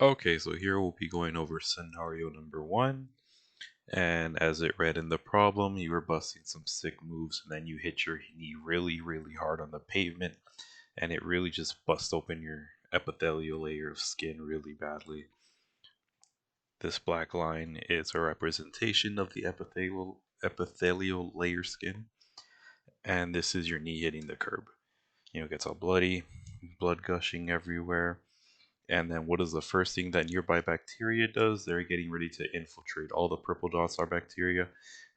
Okay, so here we'll be going over scenario number one. And as it read in the problem, you were busting some sick moves and then you hit your knee really, really hard on the pavement and it really just bust open your epithelial layer of skin really badly. This black line is a representation of the epithelial layer skin, and this is your knee hitting the curb. It gets all bloody, blood gushing everywhere. And then what is the first thing that nearby bacteria does? They're getting ready to infiltrate. All the purple dots are bacteria.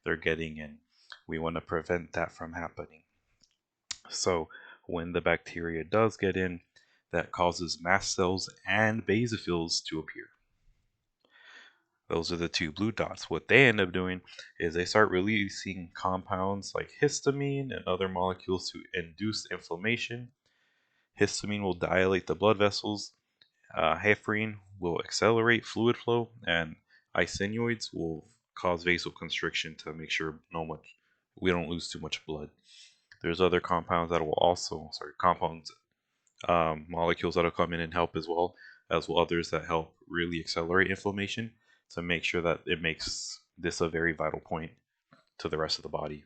They're getting in. We want to prevent that from happening. So when the bacteria does get in, that causes mast cells and basophils to appear. Those are the two blue dots. What they end up doing is they start releasing compounds like histamine and other molecules to induce inflammation. Histamine will dilate the blood vessels. Heparin will accelerate fluid flow, and isoniates will cause vasoconstriction to make sure we don't lose too much blood. There's other compounds that will also, compounds, molecules that'll come in and help as well others that help really accelerate inflammation to make sure that it makes this a very vital point to the rest of the body.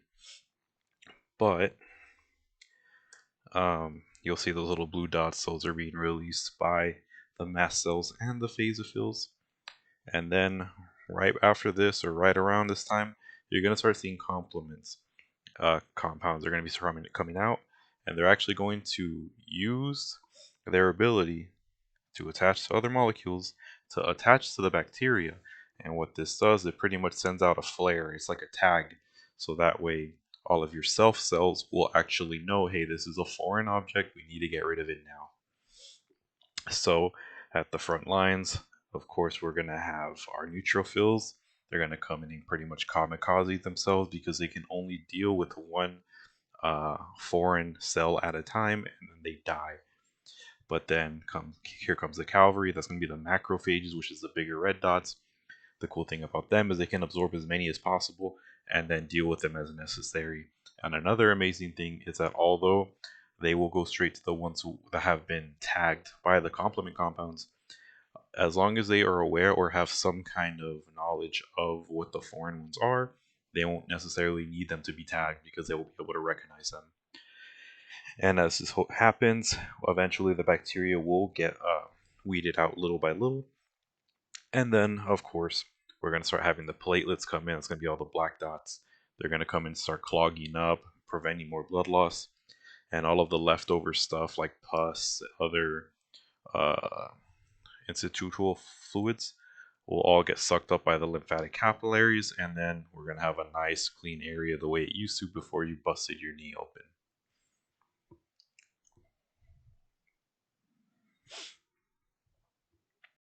But you'll see those little blue dots; those are being released by the mast cells and the basophils. And then right after this, or right around this time, you're going to start seeing complements. Compounds are going to be coming out, and they're actually going to use their ability to attach to other molecules to attach to the bacteria. And what this does, it pretty much sends out a flare. It's like a tag. So that way, all of your self cells will actually know, hey, this is a foreign object. We need to get rid of it now. So at the front lines, of course, we're going to have our neutrophils. They're going to come in and pretty much kamikaze themselves because they can only deal with one foreign cell at a time and then they die. But then here comes the cavalry. That's going to be the macrophages, which is the bigger red dots. The cool thing about them is they can absorb as many as possible and then deal with them as necessary. And another amazing thing is that although they will go straight to the ones that have been tagged by the complement compounds, as long as they are aware or have some kind of knowledge of what the foreign ones are, they won't necessarily need them to be tagged because they will be able to recognize them. And as this happens, eventually the bacteria will get weeded out little by little. And then, of course, we're going to start having the platelets come in. It's going to be all the black dots. They're going to come and start clogging up, preventing more blood loss. And all of the leftover stuff like pus, other uh, institutional fluids will all get sucked up by the lymphatic capillaries. And then we're going to have a nice, clean area the way it used to before you busted your knee open.